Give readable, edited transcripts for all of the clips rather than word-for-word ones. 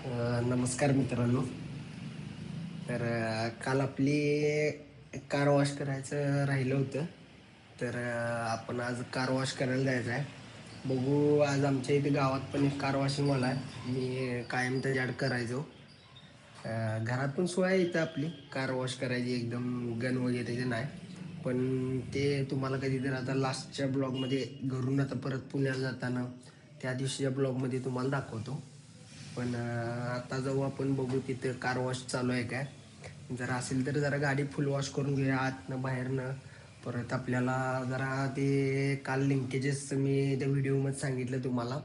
नमस्कार मित्रांनो. तर काल आपली कार वॉश करायचं राहिलं होतं. तर आपण आज कार वॉश करायला जायचं आहे. बघू, आज आमच्या इथे गावात पण एक कार वॉशिंगवाला आहे. मी कायम त्याच्याकडे करायचो. घरात पण सोय आहे इथं आपली कार वॉश करायची, एकदम गन वगैरे ते नाही. पण ते तुम्हाला कधीतरी आता लास्टच्या ब्लॉगमध्ये घरून आता परत पुण्याला जाताना त्या दिवशीच्या ब्लॉगमध्ये तुम्हाला दाखवतो. पण आता जाऊ आपण, बघू तिथं कार वॉश चालू आहे काय. जर असेल तर जरा गाडी फुल वॉश करून घेऊया आतनं बाहेरनं. परत आपल्याला जरा ते काल लिंकेजेस मी त्या व्हिडिओमध्ये सांगितलं तुम्हाला,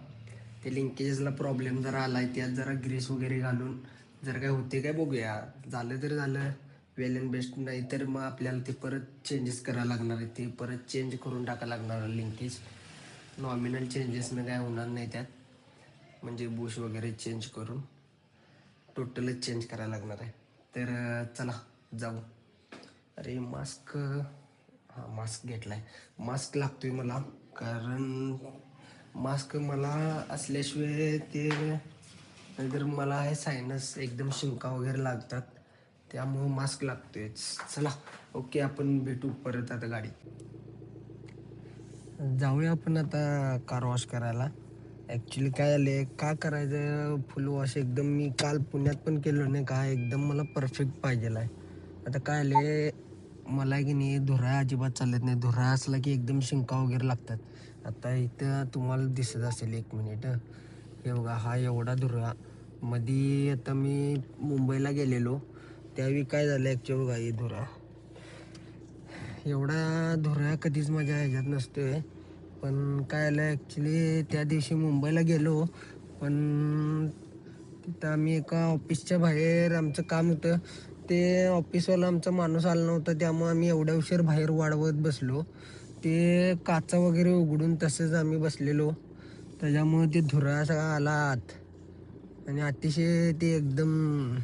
ते लिंकेजेसला प्रॉब्लेम जरा आला आहे. त्यात जरा ग्रीस वगैरे घालून जर काय होते काय बघूया. झालं तर झालं, वेल अँड बेस्ट. नाही तर मग आपल्याला ते परत चेंजेस करायला लागणार आहे. ते परत चेंज करून टाकायला लागणार आहे लिंकेज. नॉमिनल चेंजेसनं काय होणार नाही त्यात, म्हणजे बुश वगैरे चेंज करून टोटलच चेंज करायला लागणार आहे. तर चला जाऊ. अरे मास्क, हां मास्क घेतला आहे. मास्क लागतो आहे मला, कारण मास्क मला असल्याशिवाय ते, नाहीतर मला आहे सायनस, एकदम शिंका वगैरे लागतात. त्यामुळं मास्क लागतो आहे. चला ओके, आपण भेटू परत आता गाडीत. जाऊया आपण आता कार वॉश करायला. ॲक्च्युली काय झालं आहे, का करायचं फुल वॉश एकदम. मी काल पुण्यात पण केलो नाही का, एकदम मला परफेक्ट पाहिजेल आहे. आता काय आलं आहे, मला की नाही धुरा अजिबात चालत नाही. धुरा असला की एकदम शिंका वगैरे लागतात. आता इथं तुम्हाला दिसत असेल, एक मिनिट. हे बघा, हा एवढा धुरा. मधी आता मी मुंबईला गेलेलो, त्यावेळी काय झालं ॲक्च्युअली बघा, हे धुरा एवढा धुरा कधीच माझ्या ह्याच्यात नसतो आहे. पण काय आलं ॲक्च्युली, त्या दिवशी मुंबईला गेलो, पण तिथं आम्ही एका ऑफिसच्या बाहेर आमचं काम होतं. ते ऑफिसवाला आमचा माणूस आला नव्हता, त्यामुळे आम्ही एवढ्या उशीर बाहेर वाढवत बसलो. ते काचा वगैरे उघडून तसंच आम्ही बसलेलो. त्याच्यामुळे ते धुरा सगळा आला आत, आणि अतिशय ते एकदम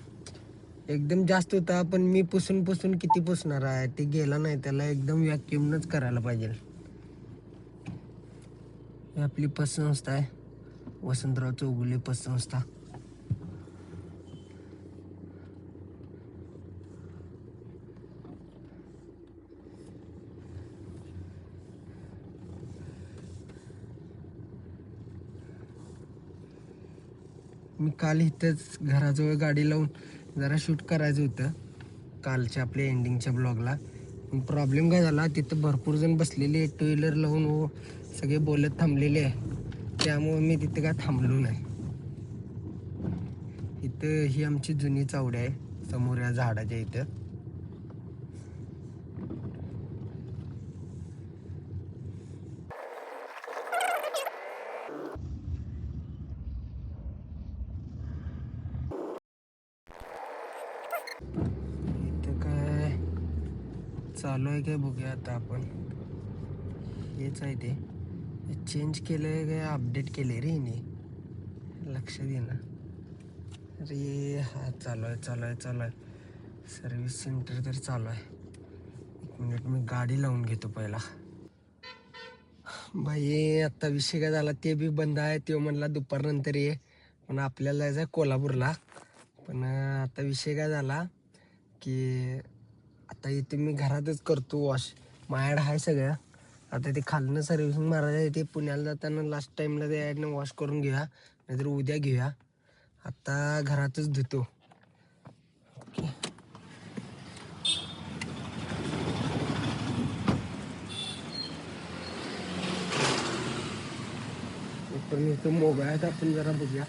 एकदम जास्त होता. पण मी पुसून पुसून किती पुसणार आहे, ते गेला नाही. त्याला एकदम व्हॅक्युमनंच करायला पाहिजे. ही आपली पतसंस्था आहे, वसंतराव चौगुले पतसंस्था. मी काल इथंच घराजवळ गाडी लावून जरा शूट करायचं होतं कालच्या आपल्या एंडिंगच्या ब्लॉगला. पण प्रॉब्लेम काय झाला, तिथं भरपूर जण बसलेले, टू व्हीलर लावून सगळे बोलत थांबलेले आहे. त्यामुळं मी तिथं काय थांबलो नाही. इथं ही आमची जुनी चावडी आहे, समोर या झाडाच्या इथं. इथं काय चालू आहे काय बघूया आता आपण. हेच आहे ते, चेंज केलं आहे काय अपडेट केलं आहे रे हिने, लक्ष दे ना. अरे हा चालू आहे, चालू आहे, चालू आहे. सर्व्हिस सेंटर तर चालू आहे. एक मिनिट, मी गाडी लावून घेतो पहिला. बाई आता विषय काय झाला, ते बी बंद आहे. तो म्हणला दुपारनंतर ये, पण आपल्याला जायचं आहे कोल्हापूरला. पण आता विषय काय झाला की आता इथे मी घरातच करतो वॉश, माझ्याकडे आहे सगळं. आता ते खालनं सर्व्हिसिंग मारायचं आहे. ते पुण्याला जाताना लास्ट टाईमला ते ॲडनं वॉश करून घेऊया, नाहीतर उद्या घेऊया. आता घरातच धुतो. पण इथं मोबाईलात आपण जरा बघूया.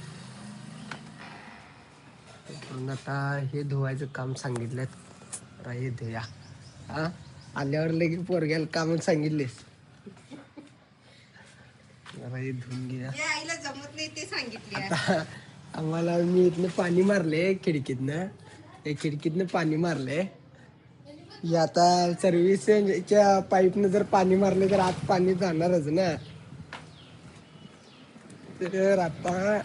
पण आता हे धुवायचं काम सांगितलं, आता हे धुया. हा, आल्यावर लगेच पोरग्याला कामच सांगितलेस. जरा हे धुवून घ्या. आईला जमत नाही ते सांगितले. आता आम्हाला, मी इथनं पाणी मारले खिडकीतनं, त्या खिडकीतनं पाणी मारले. हे आता सर्व्हिसच्या पाईपनं जर पाणी मारले तर आत पाणी जाणारच ना. तर आता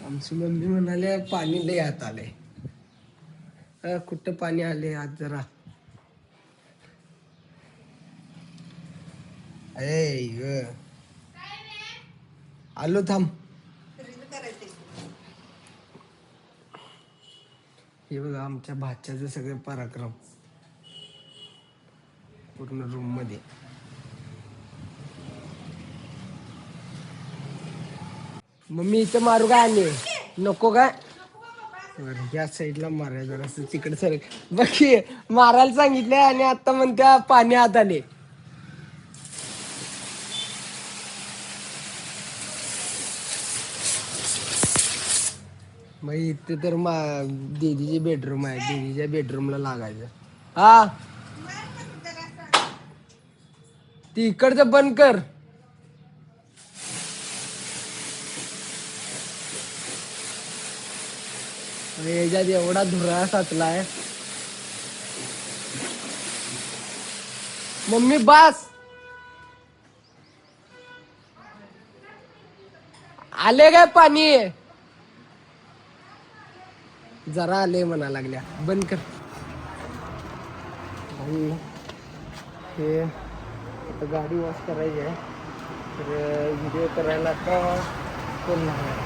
आमची मम्मी म्हणाले पाणी लय आत आले. कुठं पाणी आले आज जरा. ए ग आलो थांब. रील करायचे. हे बघा आमच्या भाच्याचे सगळे पराक्रम पूर्ण रूम मध्ये. मम्मी इथं मारू काय आणि नको काय बरं, या साईडला मारायला जरा असं तिकडे सर बघ की, मारायला सांगितले आणि आता म्हणत्या पाणी आत आले. मग इथे तर दीदीची बेडरूम आहे, दीदीच्या बेडरूमला लागायचं. हा ती इकडचं बंद कर. याच्यात एवढा धुरा साचलाय. मम्मी बास आले काय पाणी जरा आले म्हणा लागल्या. बंद कर. आणि हे आता गाडी वॉश करायची आहे तर व्हिडिओ करायला का कोण नाही.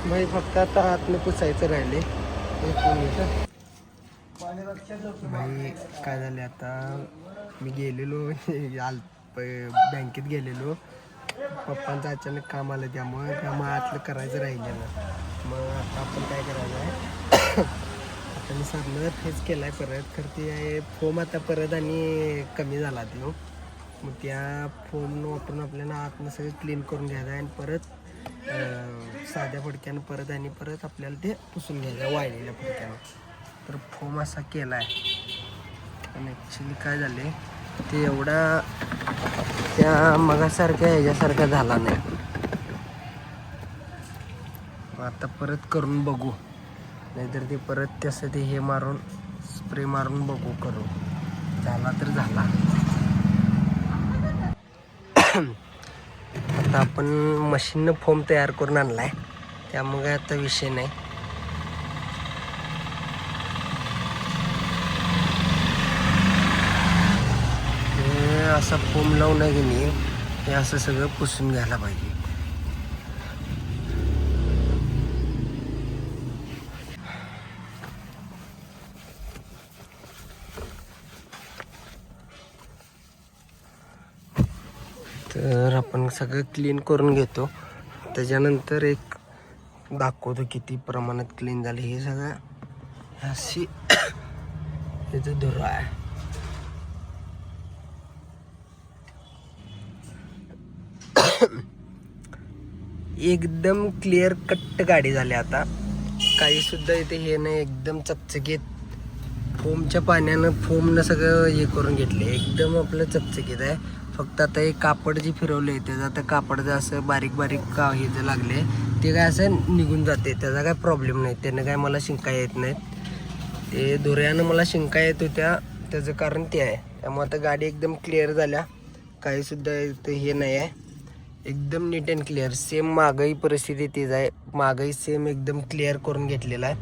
भाई फक्त आता आतनं पुसायचं राहिले भाई. काय झाले आता मी गेलेलो बँकेत गेलेलो, पप्पांचं अचानक काम आलं त्यामुळे आतलं करायचं राहिलेलं. मग आता आपण काय करायचं आहे आता मी सरनं फेस केला आहे परत, खरं ते फोम आता परत आणि कमी झाला तो. मग त्या फोम वापरून आपल्याला आतनं सगळं क्लीन करून घ्यायचं आहे आणि परत साध्या फडक्यानं परत आपल्याला ते पुसून घ्यायचं आहे वाळलेल्या फडक्यानं. तर फोम असा केला आहे पण ॲक्च्युली काय झाले ते एवढा त्या मगासारख्या ह्याच्यासारखा झाला नाही. आता परत करून बघू, नाहीतर ते परत तसं ते हे मारून स्प्रे मारून बघू करू, झाला तर झाला. आता आपण मशीननं फोम तयार करून आणला आहे त्यामुळे आता विषय नाही. हे असा फोम लावून आहे की नाही, हे असं सगळं पुसून घ्यायला पाहिजे. तर आपण सगळं क्लीन करून घेतो, त्याच्यानंतर एक दाखवतो किती प्रमाणात क्लीन झाले. हे सगळं अशी त्याचं धुरा आहे. एकदम क्लिअर कट गाडी झाली आता, काही सुद्धा इथे हे नाही, एकदम चकचकीत. फोमच्या पाण्यानं फोमनं सगळं हे करून घेतले, एकदम आपलं चकचकीत आहे. फक्त आता हे कापड जे फिरवले त्याचं आता कापड असं बारीक हे जे लागले ते काय असं निघून जाते, त्याचा काय प्रॉब्लेम नाही, त्यानं काय मला शिंका येत नाहीत. ते दोऱ्यानं मला शिंका येत होत्या त्याचं कारण ते आहे. त्यामुळे आता गाडी एकदम क्लिअर झाल्या, काहीसुद्धा इथं हे नाही आहे, एकदम नीट अँड क्लिअर. सेम मागही परिस्थिती तीच आहे, मागही सेम एकदम क्लिअर करून घेतलेला आहे.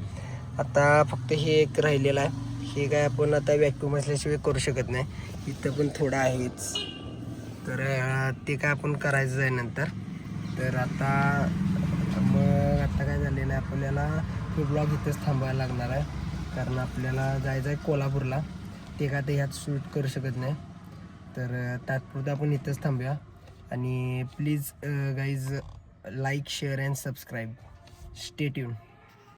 आता फक्त हे एक राहिलेलं आहे, हे काय आपण आता वॅक्यूम असल्याशिवाय करू शकत नाही. इथं पण थोडं आहेच, तर ते काय आपण करायचं आहे नंतर. तर आता काय झालेलं आहे, आपल्याला हे ब्लॉग इथंच थांबायला लागणार आहे, कारण आपल्याला जायचं आहे कोल्हापूरला. ते काय ते ह्यात शूट करू शकत नाही, तर तात्पुरतं आपण इथंच थांबूया. आणि please guys like share and subscribe, stay tune.